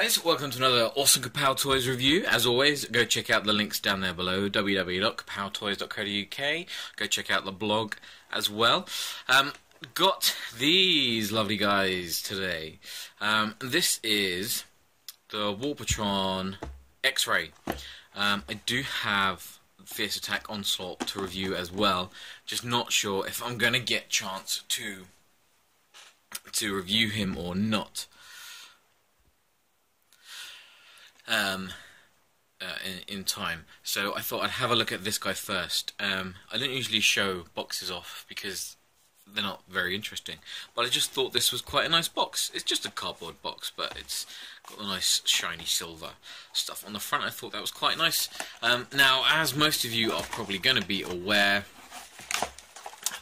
guys, welcome to another awesome Kapow Toys review. As always, go check out the links down there below, www.kapowtoys.co.uk. Go check out the blog as well. Got these lovely guys today. This is the Warbotron X-Ray. I do have Fierce Attack Onslaught to review as well. Just not sure if I'm going to get a chance to review him or not. In time. So I thought I'd have a look at this guy first. I don't usually show boxes off because they're not very interesting, but I just thought this was quite a nice box. It's just a cardboard box, but it's got the nice shiny silver stuff on the front. I thought that was quite nice. Now, as most of you are probably going to be aware,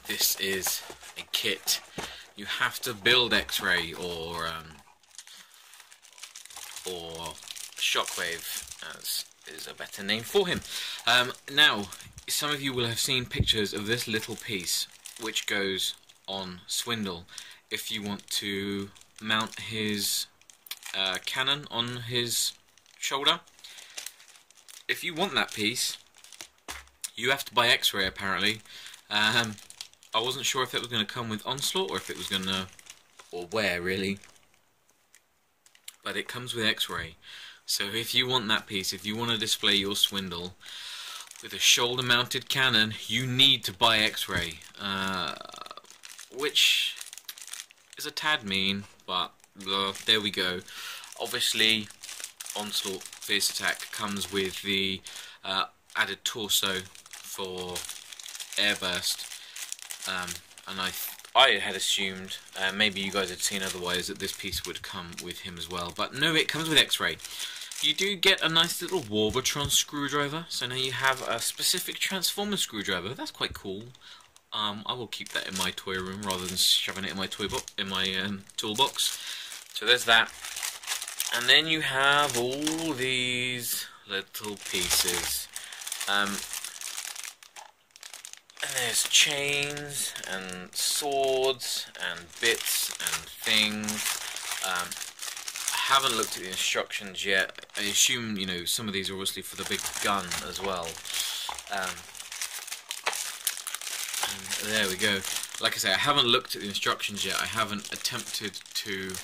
this is a kit. You have to build X-Ray or Shockwave, as is a better name for him. Now, some of you will have seen pictures of this little piece, which goes on Swindle if you want to mount his cannon on his shoulder. If you want that piece, you have to buy X-Ray, apparently. I wasn't sure if it was going to come with Onslaught or if it was going to, or where really, but it comes with X-Ray. So if you want that piece, if you want to display your Swindle with a shoulder-mounted cannon, you need to buy X-Ray, which is a tad mean, but there we go. Obviously, Onslaught Fierce Attack comes with the added torso for Airburst, and I had assumed, maybe you guys had seen otherwise, that this piece would come with him as well, but no, it comes with X-Ray. You do get a nice little Warbotron screwdriver, so now you have a specific Transformer screwdriver. That's quite cool. I will keep that in my toy room rather than shoving it in my toolbox. So there's that, and then you have all these little pieces. And there's chains and swords and bits and things. I haven't looked at the instructions yet. I assume, you know, some of these are obviously for the big gun as well. And there we go. Like I say, I haven't looked at the instructions yet. I haven't attempted to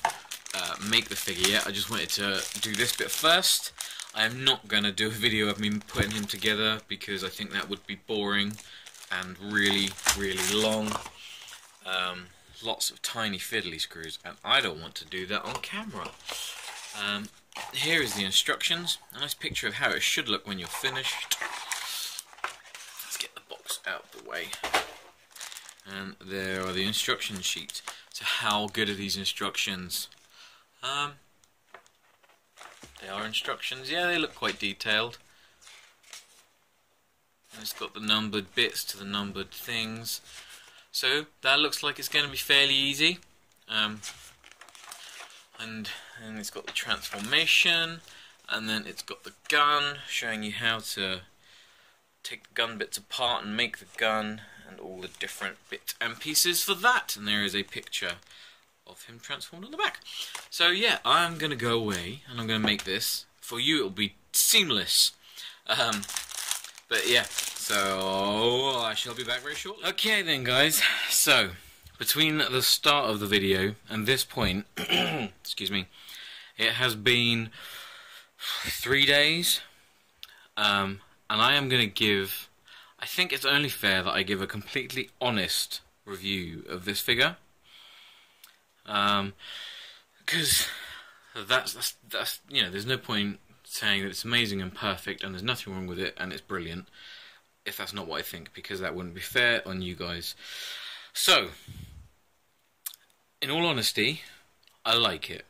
make the figure yet. I just wanted to do this bit first. I am not going to do a video of me putting him together because I think that would be boring and really, really long. Lots of tiny fiddly screws, and I don't want to do that on camera. Here is the instructions. A nice picture of how it should look when you're finished. Let's get the box out of the way. And there are the instruction sheets. So how good are these instructions? They are instructions. Yeah, they look quite detailed. And it's got the numbered bits to the numbered things. So that looks like it's going to be fairly easy. And it's got the transformation, and then it's got the gun, showing you how to take the gun bits apart and make the gun, and all the different bits and pieces for that. And there is a picture of him transformed on the back. So yeah, I'm going to go away, and I'm going to make this. For you, it'll be seamless. But yeah, so I shall be back very shortly. Okay then, guys, so between the start of the video and this point, excuse me, it has been 3 days, and I am going to give, I think it's only fair that I give a completely honest review of this figure, because that's you know, there's no point saying that it's amazing and perfect and there's nothing wrong with it and it's brilliant if that's not what I think, because that wouldn't be fair on you guys. So, in all honesty, I like it.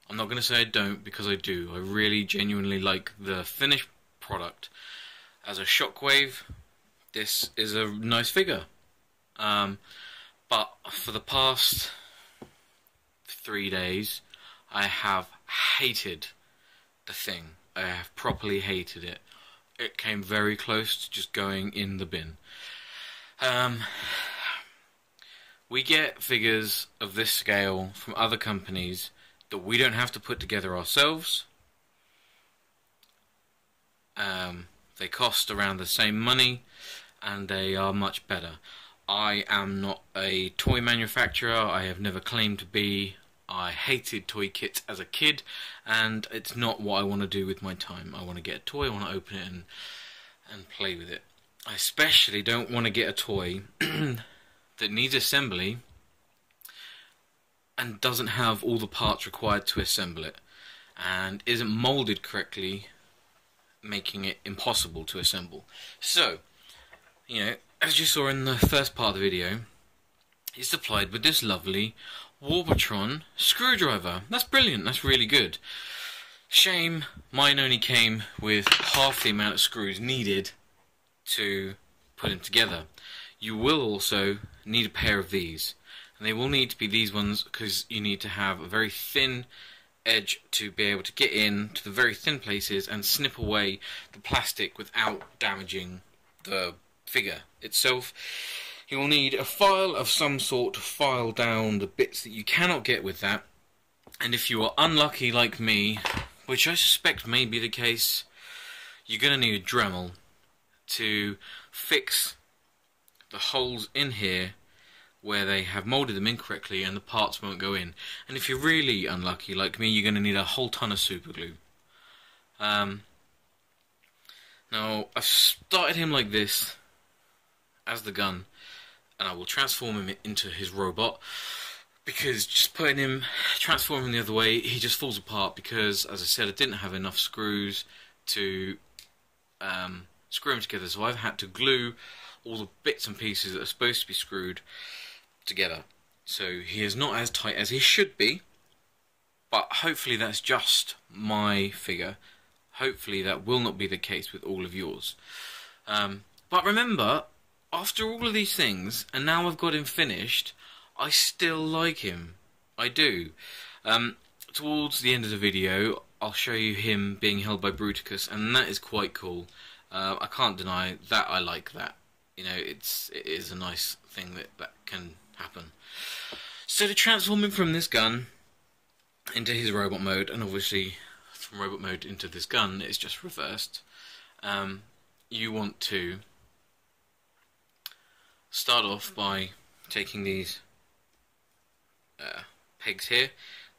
I'm not going to say I don't, because I do. I really genuinely like the finished product. As a Shockwave, this is a nice figure. But for the past 3 days, I have hated the thing. I have properly hated it. It came very close to just going in the bin. We get figures of this scale from other companies that we don't have to put together ourselves. They cost around the same money, and they are much better. I am not a toy manufacturer. I have never claimed to be. I hated toy kits as a kid, and it's not what I want to do with my time. I want to get a toy, I want to open it and play with it. I especially don't want to get a toy that needs assembly and doesn't have all the parts required to assemble it, and isn't moulded correctly, making it impossible to assemble. So, you know, as you saw in the first part of the video, it's supplied with this lovely Warbotron screwdriver. That's brilliant, that's really good. Shame mine only came with half the amount of screws needed to put them together. You will also need a pair of these, and they will need to be these ones because you need to have a very thin edge to be able to get in to the very thin places and snip away the plastic without damaging the figure itself. You will need a file of some sort to file down the bits that you cannot get with that, and if you are unlucky like me, which I suspect may be the case, you're going to need a Dremel to fix the holes in here where they have moulded them incorrectly and the parts won't go in. And if you're really unlucky like me, you're going to need a whole ton of super glue. Now, I've started him like this as the gun, and I will transform him into his robot, because just putting him, transforming him the other way, he just falls apart because, as I said, I didn't have enough screws to screw him together, so I've had to glue all the bits and pieces that are supposed to be screwed together. So he is not as tight as he should be, but hopefully that's just my figure. Hopefully that will not be the case with all of yours. But remember, after all of these things, and now I've got him finished, I still like him. I do. Towards the end of the video, I'll show you him being held by Bruticus, and that is quite cool. I can't deny that I like that. You know, it is a nice thing that can happen. So to transform him from this gun into his robot mode, and obviously from robot mode into this gun, it's just reversed. You want to start off by taking these pegs here.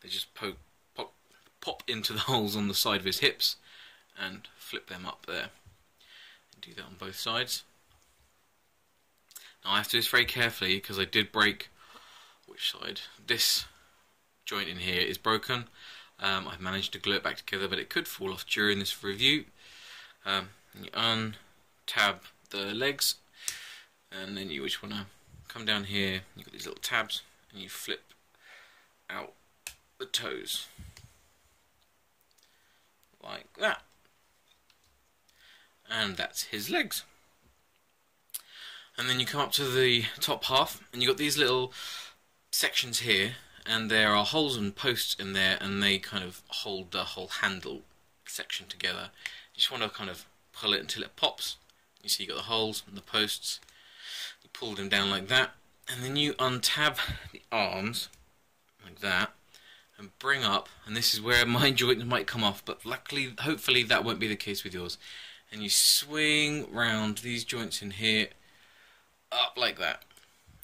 They just pop into the holes on the side of his hips and flip them up there. Do that on both sides. Now I have to do this very carefully because I did break, which side? This joint in here is broken. I've managed to glue it back together, but it could fall off during this review. You untab the legs, and then you just want to come down here. You've got these little tabs, and you flip out the toes like that, and that's his legs. And then you come up to the top half, and you've got these little sections here, and there are holes and posts in there, and they kind of hold the whole handle section together. You just want to kind of pull it until it pops. You see you've got the holes and the posts. You pull them down like that, and then you untab the arms like that and bring up, and this is where my joint might come off, but luckily, hopefully that won't be the case with yours. And you swing round these joints in here up like that.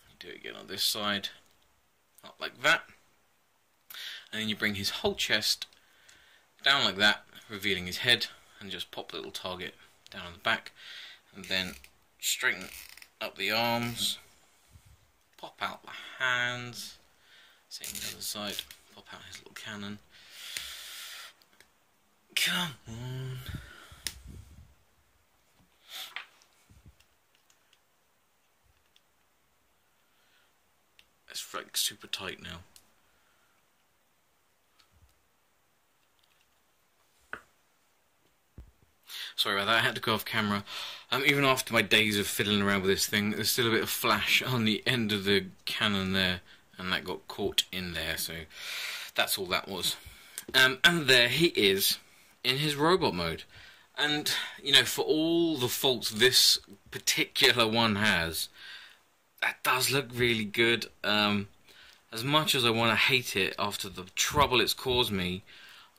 You do it again on this side, up like that, and then you bring his whole chest down like that, revealing his head, and just pop the little target down on the back, and then straighten up the arms, pop out the hands, same the other side, pop out his little cannon. Come on. It's like super tight now. Sorry about that, I had to go off camera. Even after my days of fiddling around with this thing, there's still a bit of flash on the end of the cannon there, and that got caught in there, so that's all that was. And there he is in his robot mode. And, you know, for all the faults this particular one has, that does look really good. As much as I want to hate it after the trouble it's caused me,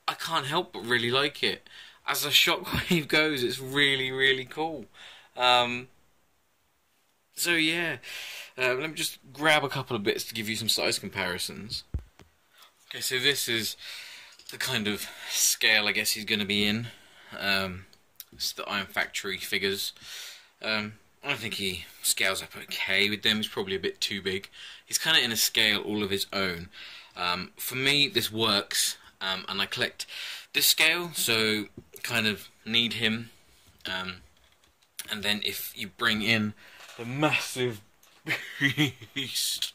I can't help but really like it. as a shockwave goes, it's really, really cool. So yeah, let me just grab a couple of bits to give you some size comparisons. Okay, so this is the kind of scale I guess he's going to be in. It's the Iron Factory figures. I think he scales up okay with them. He's probably a bit too big. He's kind of in a scale all of his own. For me, this works, and I collect this scale, so kind of need him. And then if you bring in the massive beast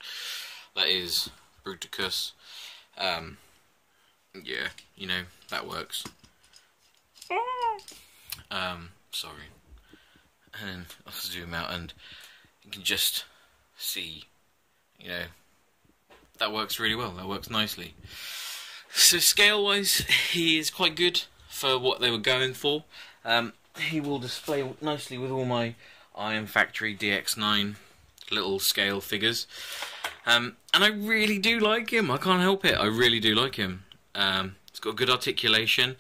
that is Bruticus, yeah, you know, that works. Sorry. And I'll zoom out and you can just see, you know, that works really well, that works nicely. So scale wise, he is quite good for what they were going for. He will display nicely with all my Iron Factory DX9 little scale figures. And I really do like him, I can't help it, I really do like him. He's got good articulation.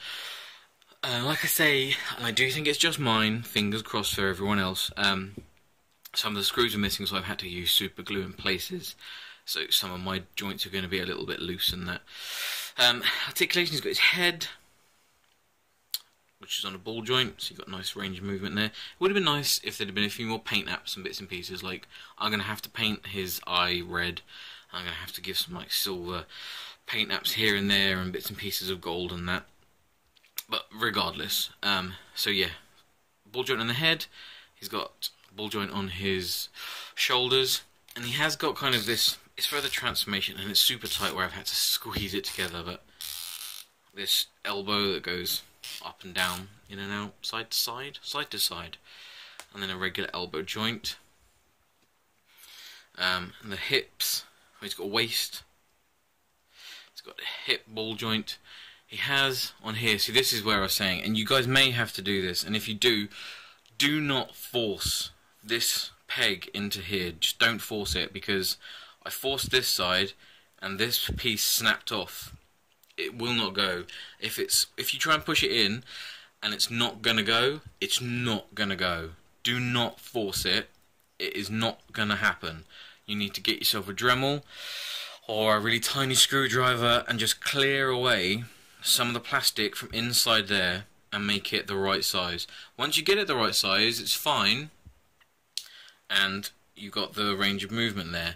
Like I say, and I do think it's just mine, fingers crossed for everyone else, some of the screws are missing, so I've had to use super glue in places, so some of my joints are going to be a little bit loose in that. Articulation, he's got his head, which is on a ball joint, so you've got a nice range of movement there. It would have been nice if there'd have been a few more paint apps and bits and pieces, like I'm going to have to paint his eye red, I'm going to have to give some like silver paint apps here and there and bits and pieces of gold and that. But regardless, so yeah, ball joint on the head, he's got ball joint on his shoulders, and he has got kind of this, it's for the transformation, and it's super tight where I've had to squeeze it together, but this elbow that goes up and down, in and out, side to side, and then a regular elbow joint, and the hips, he's got a waist, he's got a hip ball joint. He has on here, see this is where I was saying, and you guys may have to do this, and if you do, do not force this peg into here, just don't force it, because I forced this side, and this piece snapped off. It will not go. If you try and push it in, and it's not gonna go, it's not gonna go. Do not force it, it is not gonna happen. You need to get yourself a Dremel, or a really tiny screwdriver, and just clear away some of the plastic from inside there and make it the right size. Once you get it the right size, it's fine, and you got the range of movement there.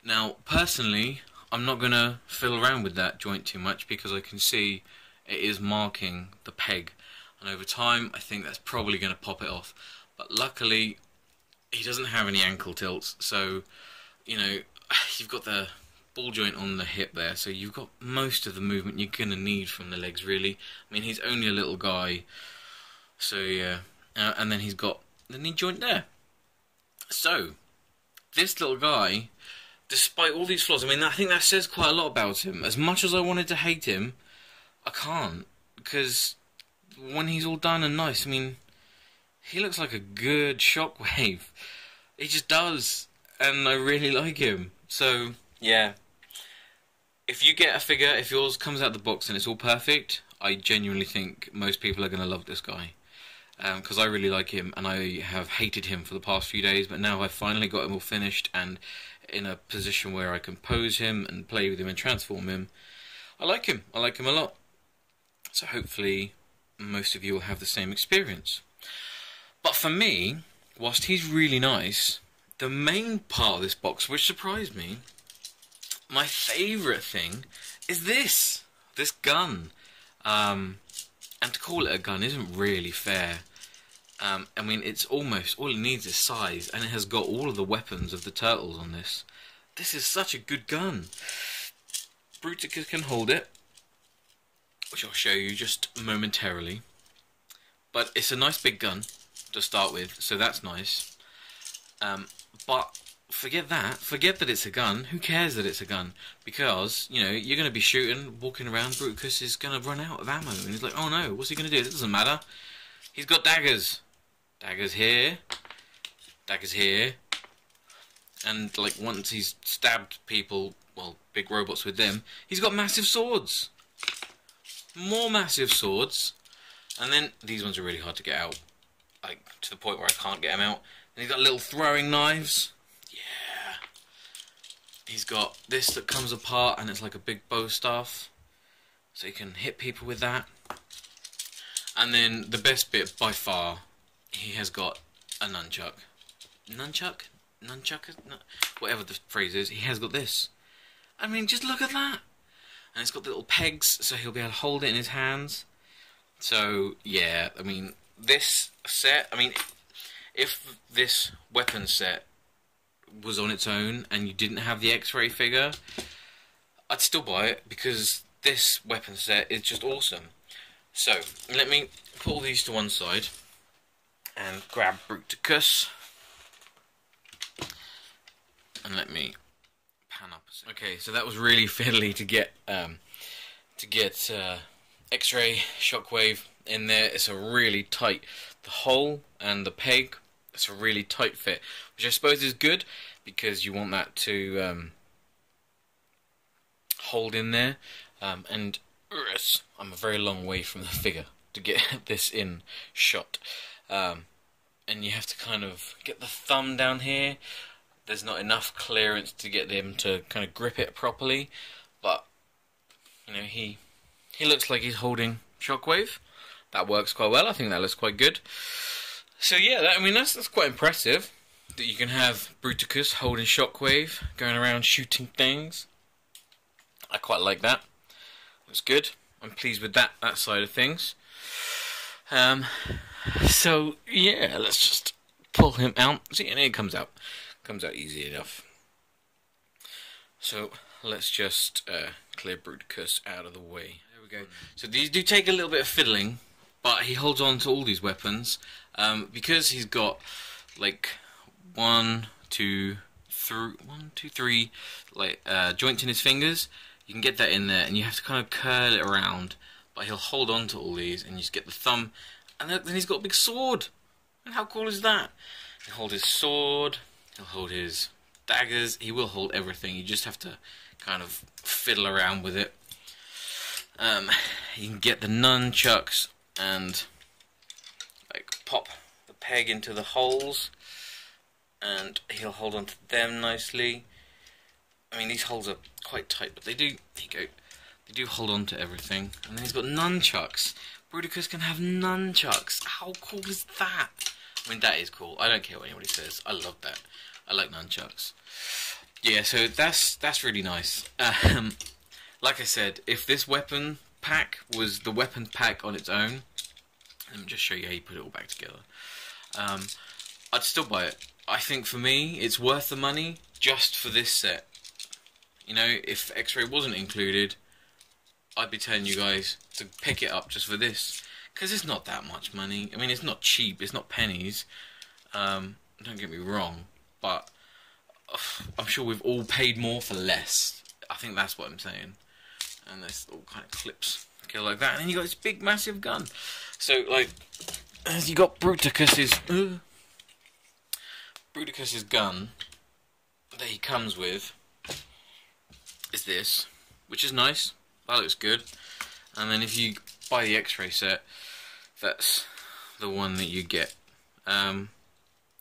Now, personally, I'm not going to fiddle around with that joint too much because I can see it is marking the peg, and over time I think that's probably going to pop it off. But luckily, he doesn't have any ankle tilts, so, you know, you've got the ball joint on the hip there, so you've got most of the movement you're going to need from the legs, really. I mean, he's only a little guy, so yeah. And then he's got the knee joint there. So, this little guy, despite all these flaws, I mean, I think that says quite a lot about him. As much as I wanted to hate him, I can't, because when he's all done and nice, I mean, he looks like a good shockwave. He just does, and I really like him. So, yeah. If you get a figure, if yours comes out the box and it's all perfect, I genuinely think most people are going to love this guy. Because I really like him, and I have hated him for the past few days, but now I've finally got him all finished and in a position where I can pose him and play with him and transform him. I like him a lot. So hopefully most of you will have the same experience. But for me, whilst he's really nice, the main part of this box, which surprised me, my favourite thing is this gun. And to call it a gun isn't really fair. I mean, it's almost, all it needs is size, and it has got all of the weapons of the turtles on this. This is such a good gun. Bruticus can hold it, which I'll show you just momentarily. But it's a nice big gun to start with, so that's nice. But forget that it's a gun. Who cares that it's a gun? Because, you know, you're going to be shooting, walking around, Bruticus is going to run out of ammo, and he's like, oh no, what's he going to do? It doesn't matter. He's got daggers. Daggers here. Daggers here. And, like, once he's stabbed people, well, big robots with them, he's got massive swords. More massive swords. And then these ones are really hard to get out, like to the point where I can't get them out. And he's got little throwing knives. Yeah. He's got this that comes apart and it's like a big bow staff, so you can hit people with that. And then the best bit by far, he has got a nunchuck. Nunchuck? Nunchuck? Whatever the phrase is, he has got this. I mean, just look at that. And it's got the little pegs, so he'll be able to hold it in his hands. So, yeah, I mean, this set, I mean, if this weapon set was on its own and you didn't have the X-ray figure, I'd still buy it, because this weapon set is just awesome. So, let me put all these to one side and grab Bruticus. And let me pan up a second. Okay, so that was really fiddly to get X-ray, Shockwave in there. It's a really tight, the hole and the peg, it's a really tight fit, which I suppose is good because you want that to hold in there. And I'm a very long way from the figure to get this in shot. And you have to kind of get the thumb down here. There's not enough clearance to get him to kind of grip it properly, but you know, he looks like he's holding Shockwave. That works quite well. I think that looks quite good. So yeah, I mean that's quite impressive that you can have Bruticus holding Shockwave, going around shooting things. I quite like that. Looks good. I'm pleased with that side of things. So yeah, let's just pull him out. See, and it comes out. Comes out easy enough. So let's just clear Bruticus out of the way. There we go. So these do take a little bit of fiddling, but he holds on to all these weapons because he's got like 1, 2, 3 like joints in his fingers. You can get that in there, and you have to kind of curl it around. But he'll hold on to all these, and you just get the thumb, and then he's got a big sword. And how cool is that? He'll hold his sword. He'll hold his daggers. He will hold everything. You just have to kind of fiddle around with it. You can get the nunchucks and like pop the peg into the holes, and he'll hold on to them nicely. I mean, these holes are quite tight, but they do. There you go. They do hold on to everything. And then he's got nunchucks. Bruticus can have nunchucks. How cool is that? I mean, that is cool. I don't care what anybody says. I love that. I like nunchucks. Yeah, so that's really nice. Like I said, if this weapon pack was the weapon pack on its own, let me just show you how you put it all back together. I'd still buy it. I think for me, it's worth the money just for this set. You know, if X-ray wasn't included, I'd be telling you guys to pick it up just for this, because it's not that much money. I mean, it's not cheap. It's not pennies. Don't get me wrong. But I'm sure we've all paid more for less. I think that's what I'm saying. And this all kind of clips go like that. And then you got this big, massive gun. So, like, as you got Bruticus's gun that he comes with is this, which is nice. That looks good. And then if you buy the X-ray set, that's the one that you get.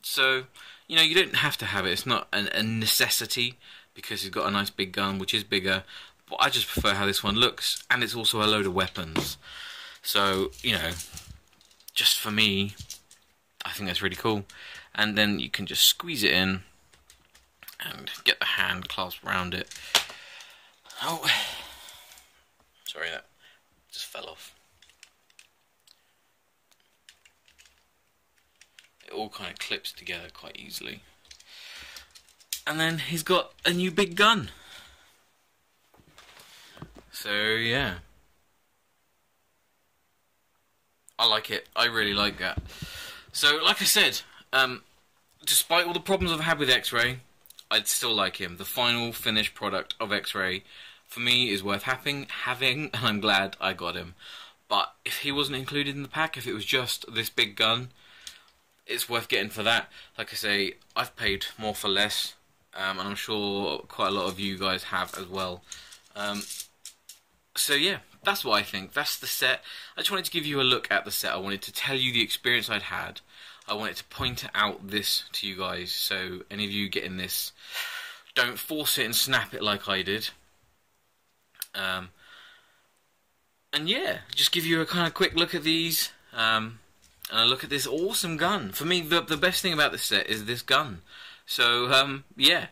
So, you know, you don't have to have it. It's not a necessity because he's got a nice big gun, which is bigger. But I just prefer how this one looks, and it's also a load of weapons. So, you know, just for me, I think that's really cool. And then you can just squeeze it in and get the hand clasp around it. Oh, sorry, that just fell off. It all kind of clips together quite easily. And then he's got a new big gun. So yeah, I like it. I really like that. So like I said, despite all the problems I've had with X-ray, I'd still like him. The final finished product of X-ray for me is worth having, and I'm glad I got him. But if he wasn't included in the pack, if it was just this big gun, it's worth getting for that. Like I say, I've paid more for less, and I'm sure quite a lot of you guys have as well. So yeah, that's what I think. That's the set. I just wanted to give you a look at the set. I wanted to tell you the experience I'd had. I wanted to point out this to you guys, so any of you getting this, don't force it and snap it like I did. And yeah, just give you a kind of quick look at these, and a look at this awesome gun. For me, the best thing about this set is this gun. So yeah,